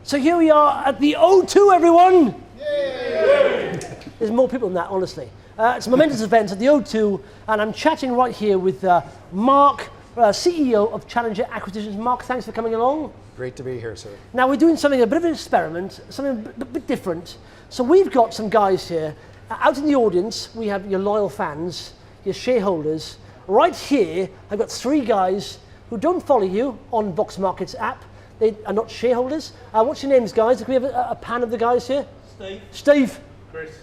So here we are at the O2, everyone. Yay! There's more people than that, honestly. It's a momentous event at the O2, and I'm chatting right here with Mark, CEO of Challenger Acquisitions. Mark, thanks for coming along. Great to be here, sir. Now we're doing something, a bit of an experiment, something a bit different. So we've got some guys here. Out in the audience, we have your loyal fans, your shareholders. Right here, I've got three guys who don't follow you on Vox Markets app. They are not shareholders. What's your names, guys? Can we have a pan of the guys here? Steve. Steve.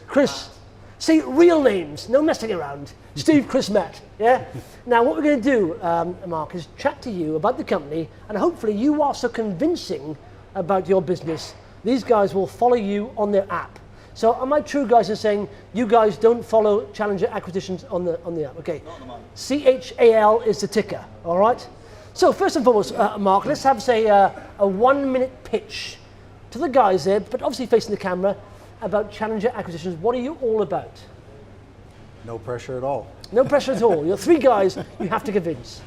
Chris. See, real names, no messing around. Steve, Chris, Matt. Yeah? Now, what we're going to do, Mark, is chat to you about the company, and hopefully you are so convincing about your business, these guys will follow you on their app. So am I true, guys, in saying you guys don't follow Challenger Acquisitions on the app? Okay. Not at the moment. CHAL is the ticker, all right? So first and foremost, Mark, let's have, say, a 1 minute pitch to the guys there, but obviously facing the camera, about Challenger Acquisitions. What are you all about? No pressure at all. No pressure at all. You're three guys you have to convince.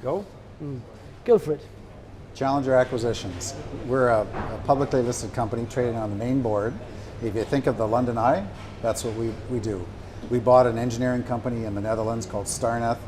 Go. Go for it. Challenger Acquisitions. We're a publicly listed company trading on the main board. If you think of the London Eye, that's what we do. We bought an engineering company in the Netherlands called Starneth.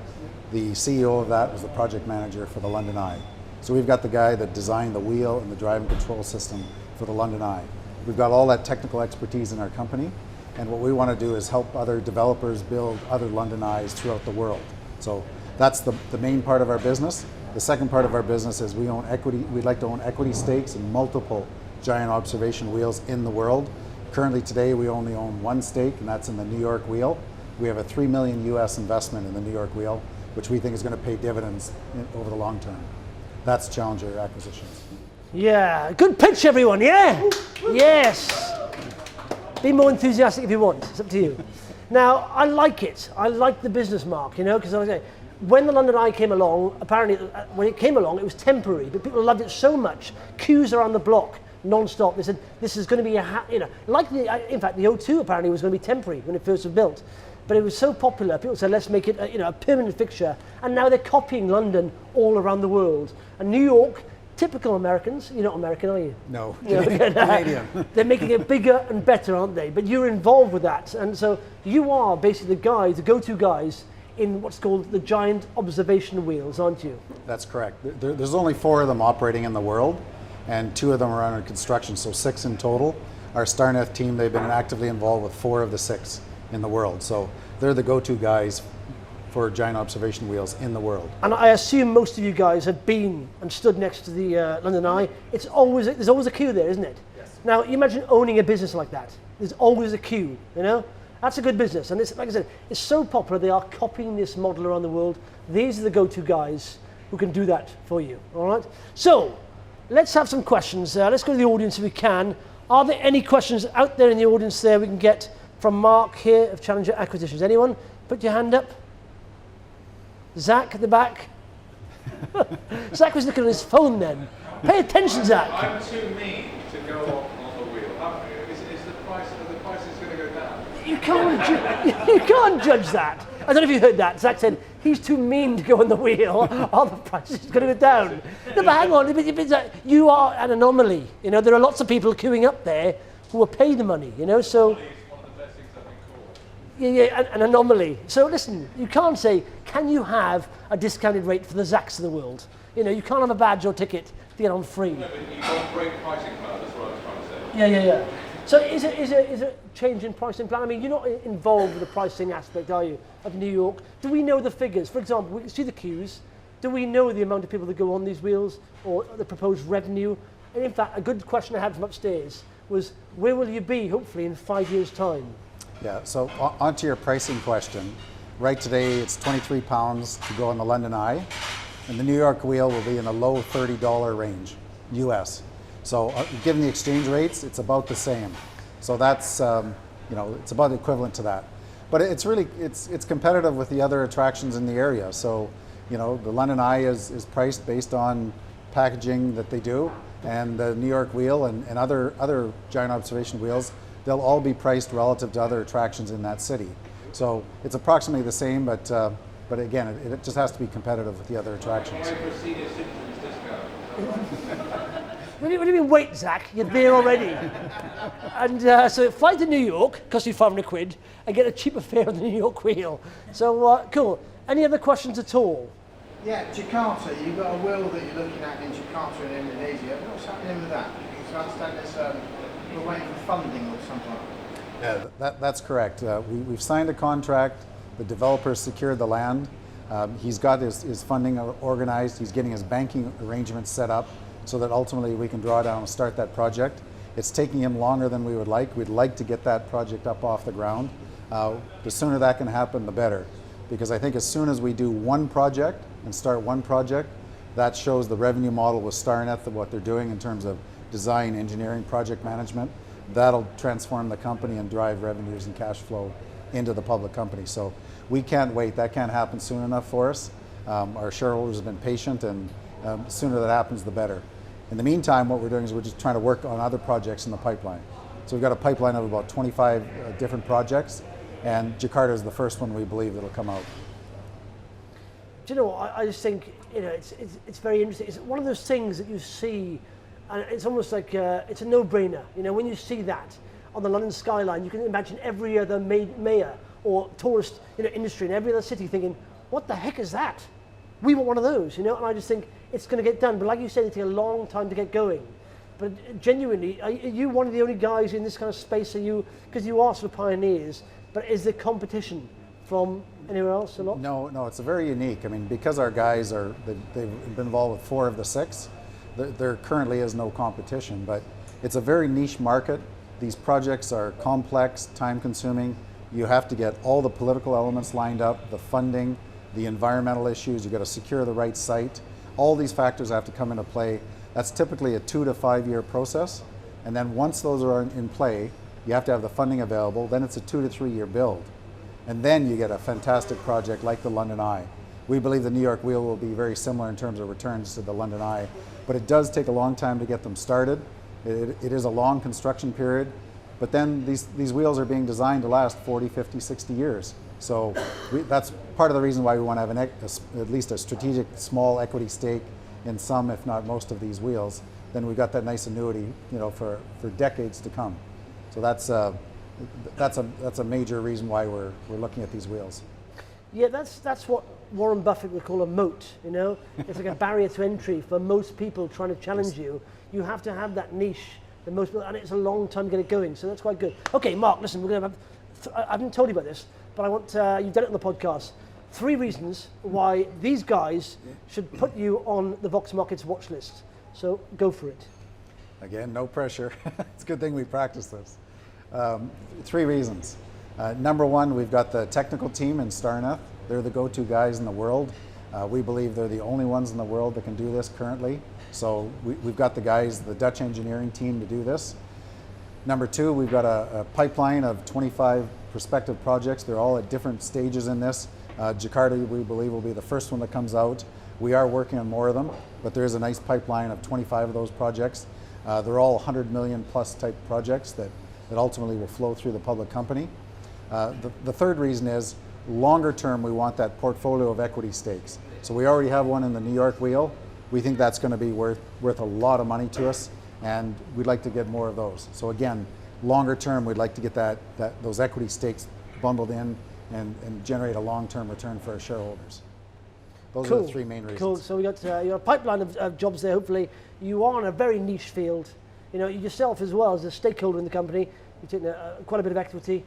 The CEO of that was the project manager for the London Eye. So we've got the guy that designed the wheel and the driving control system for the London Eye. We've got all that technical expertise in our company, and what we want to do is help other developers build other London Eyes throughout the world. So that's the main part of our business. The second part of our business is we own equity. We'd like to own equity stakes in multiple giant observation wheels in the world. Currently today we only own one stake, and that's in the New York wheel. We have a $3 million US investment in the New York wheel, which we think is going to pay dividends over the long term. That's Challenger Acquisitions. Yeah, good pitch, everyone, yeah? Yes. Be more enthusiastic if you want, it's up to you. Now, I like it. I like the business, Mark, you know, because like I say, when the London Eye came along, apparently when it came along, it was temporary, but people loved it so much, queues around the block, non-stop. They said, this is going to be like in fact, the O2 apparently was going to be temporary when it first was built. But it was so popular, people said, let's make it a permanent fixture. And now they're copying London all around the world. And New York, typical Americans, you're not American, are you? No, Canadian. They're making it bigger and better, aren't they? But you're involved with that. And so you are basically the guys, the go-to guys in what's called the giant observation wheels, aren't you? That's correct. There's only 4 of them operating in the world, and 2 of them are under construction, so 6 in total. Our Starneth team, they've been actively involved with 4 of the 6 in the world. So they're the go-to guys for giant observation wheels in the world. And I assume most of you guys have been and stood next to the London Eye. There's always a queue there, isn't it? Yes. Now, you imagine owning a business like that. There's always a queue, you know? That's a good business. And it's, like I said, it's so popular, they are copying this model around the world. These are the go-to guys who can do that for you, all right? So, let's have some questions. Let's go to the audience if we can. Are there any questions out there in the audience there we can get from Mark here of Challenger Acquisitions? Anyone? Put your hand up. Zach at the back. Zach was looking at his phone then. Pay attention, Zach. I'm too mean to go on the wheel. Is the price going to go down? You can't judge that. I don't know if you heard that. Zach said, he's too mean to go on the wheel. Are the prices going to go down? No, but hang on. You are an anomaly. You know, there are lots of people queuing up there who will pay the money, you know, so... Yeah, an anomaly. So listen, you can't say, can you have a discounted rate for the Zacks of the world? You know, you can't have a badge or ticket to get on free. No, but you've got great pricing power, that's what I was trying to say. Yeah. So is it a change in pricing plan? I mean, you're not involved with the pricing aspect, are you, of New York? Do we know the figures? For example, we can see the queues. Do we know the amount of people that go on these wheels or the proposed revenue? And in fact, a good question I had from upstairs was, where will you be, hopefully, in 5 years' time? Yeah, so onto your pricing question. Right today, it's £23 to go on the London Eye, and the New York wheel will be in the low $30 range, US. So given the exchange rates, it's about the same. So that's, it's about equivalent to that. But it's really, it's competitive with the other attractions in the area. So, the London Eye is priced based on packaging that they do, and the New York wheel and other giant observation wheels, they'll all be priced relative to other attractions in that city. So it's approximately the same, but again, it just has to be competitive with the other attractions. What do you mean wait, Zach? You're there already. And so fly to New York, cost you 500 quid, and get a cheaper fare on the New York wheel. So cool. Any other questions at all? Yeah, Jakarta, you've got a wheel that you're looking at in Jakarta in Indonesia. What's happening with that? Because I understand we're waiting for funding or something. Yeah, that's correct. We've signed a contract. The developer secured the land. He's got his funding organized. He's getting his banking arrangements set up so that ultimately we can draw down and start that project. It's taking him longer than we would like. We'd like to get that project up off the ground. The sooner that can happen, the better. Because I think as soon as we do one project and start one project, that shows the revenue model with StarNet, what they're doing in terms of design, engineering, project management. That'll transform the company and drive revenues and cash flow into the public company. So we can't wait. That can't happen soon enough for us. Our shareholders have been patient, and the sooner that happens, the better. In the meantime, what we're doing is we're just trying to work on other projects in the pipeline. So we've got a pipeline of about 25 different projects, and Jakarta is the first one we believe that'll come out. Do you know what? I just think, you know, it's very interesting. It's one of those things that you see, and it's almost like it's a no-brainer. You know, when you see that on the London skyline, you can imagine every other mayor or tourist, you know, industry in every other city thinking, what the heck is that? We want one of those, you know? And I just think it's going to get done. But like you said, it takes a long time to get going. But genuinely, are you one of the only guys in this kind of space? Are you, because you are sort of pioneers, but is there competition from anywhere else a lot? No, it's a very unique. I mean, because our guys they've been involved with 4 of the 6, there currently is no competition, but it's a very niche market. These projects are complex, time-consuming. You have to get all the political elements lined up, the funding, the environmental issues. You've got to secure the right site. All these factors have to come into play. That's typically a 2 to 5 year process. And then once those are in play, you have to have the funding available. Then it's a 2 to 3 year build. And then you get a fantastic project like the London Eye. We believe the New York Wheel will be very similar in terms of returns to the London Eye, but it does take a long time to get them started. It is a long construction period, but then these wheels are being designed to last 40, 50, 60 years. So that's part of the reason why we want to have at least a strategic small equity stake in some, if not most, of these wheels. Then we've got that nice annuity, you know, for decades to come. So that's a major reason why we're looking at these wheels. Yeah, that's what Warren Buffett would call a moat, you know? It's like a barrier to entry for most people trying to challenge you. You have to have that niche, and it's a long time to get it going, so that's quite good. Okay, Mark, listen, we're going to have, I haven't told you about this, but I want, you've done it on the podcast, 3 reasons why these guys should put you on the Vox Markets watch list. So go for it. Again, no pressure. It's a good thing we practice this. 3 reasons. Number 1, we've got the technical team in StarNet. They're the go-to guys in the world. We believe they're the only ones in the world that can do this currently. So we've got the guys, the Dutch engineering team, to do this. Number 2, we've got a pipeline of 25 prospective projects. They're all at different stages in this. Jakarta, we believe, will be the first one that comes out. We are working on more of them, but there is a nice pipeline of 25 of those projects. They're all 100 million plus type projects that ultimately will flow through the public company. The third reason is, longer term, we want that portfolio of equity stakes. So we already have one in the New York Wheel. We think that's going to be worth a lot of money to us, and we'd like to get more of those. So again, longer term, we'd like to get those equity stakes bundled in and generate a long-term return for our shareholders. Those are the 3 main reasons. Cool. So we got your pipeline of jobs there. Hopefully, you are in a very niche field. You know, yourself as well as a stakeholder in the company, you've taken quite a bit of equity.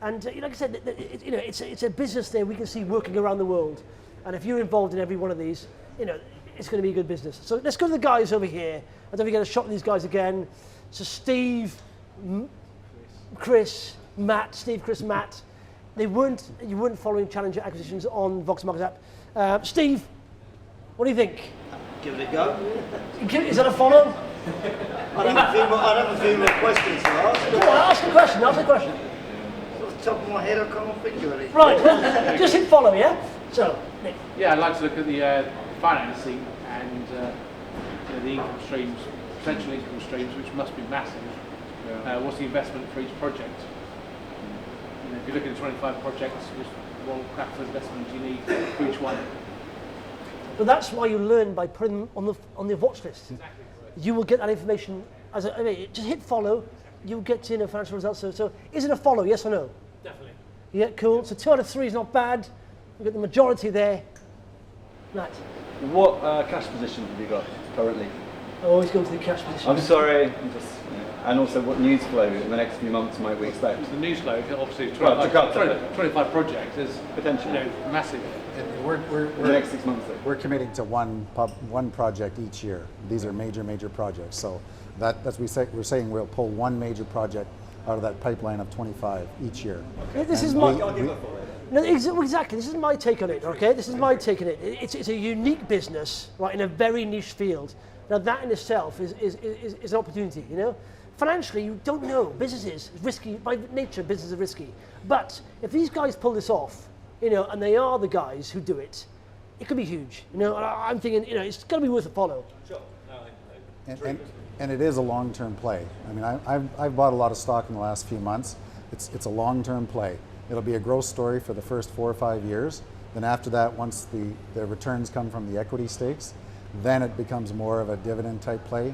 And like I said, you know, it's a business there we can see working around the world. And if you're involved in every one of these, you know, it's going to be a good business. So let's go to the guys over here. I don't know if we get a shot of these guys again. So Steve, Chris, Matt. Steve, Chris, Matt. You weren't following Challenger acquisitions on Vox Markets app. Steve, what do you think? Give it a go. Is that a follow? I'd have a few more questions to ask. Go on, ask a question. Ask a question. Off the top of my head, I can't think of it. Right, well, just hit follow, yeah? So, Nick. Yeah, I'd like to look at the financing and you know, the income streams, potential income streams, which must be massive. Yeah. What's the investment for each project? You know, if you're looking at 25 projects, what capital investment do you need for each one? But that's why you learn by putting them on the watch list. Exactly. you will get that information. I mean, just hit follow, you'll get financial results. So is it a follow, yes or no? Definitely. Yeah, cool. So 2 out of 3 is not bad. We've got the majority there. Matt. What cash position have you got currently? Always go to the cash position. I'm sorry, and also what news flow in the next few months might we expect? The news flow, obviously, Well, 25 projects is Potentially. massive. And In the next 6 months. we're committing to one project each year. These are major projects. So that's we're saying we'll pull one major project out of that pipeline of 25 each year. This is my. No, exactly. This is my take on it. Okay, this is my take on it. It's a unique business, right, in a very niche field. Now that in itself is an opportunity. You know, financially you don't know. Business is risky by nature. Business is risky. But if these guys pull this off, you know, and they are the guys who do it, it could be huge. You know, and I'm thinking, you know, it's going to be worth a follow. Sure. And it is a long-term play. I mean, I've bought a lot of stock in the last few months. It's a long-term play. It'll be a growth story for the first 4 or 5 years. Then after that, once the returns come from the equity stakes, then it becomes more of a dividend type play.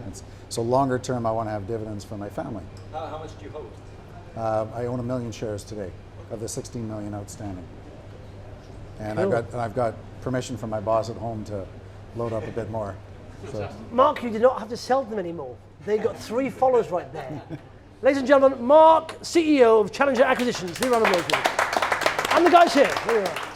So longer term, I want to have dividends for my family. How much do you hold? I own 1 million shares today of the 16 million outstanding. And Cool. I've got permission from my boss at home to load up a bit more. So. Mark, you do not have to sell them anymore. They got 3 followers right there. Ladies and gentlemen, Mark, CEO of Challenger Acquisitions. Leave a round of applause, please. And the guys here. Here we are.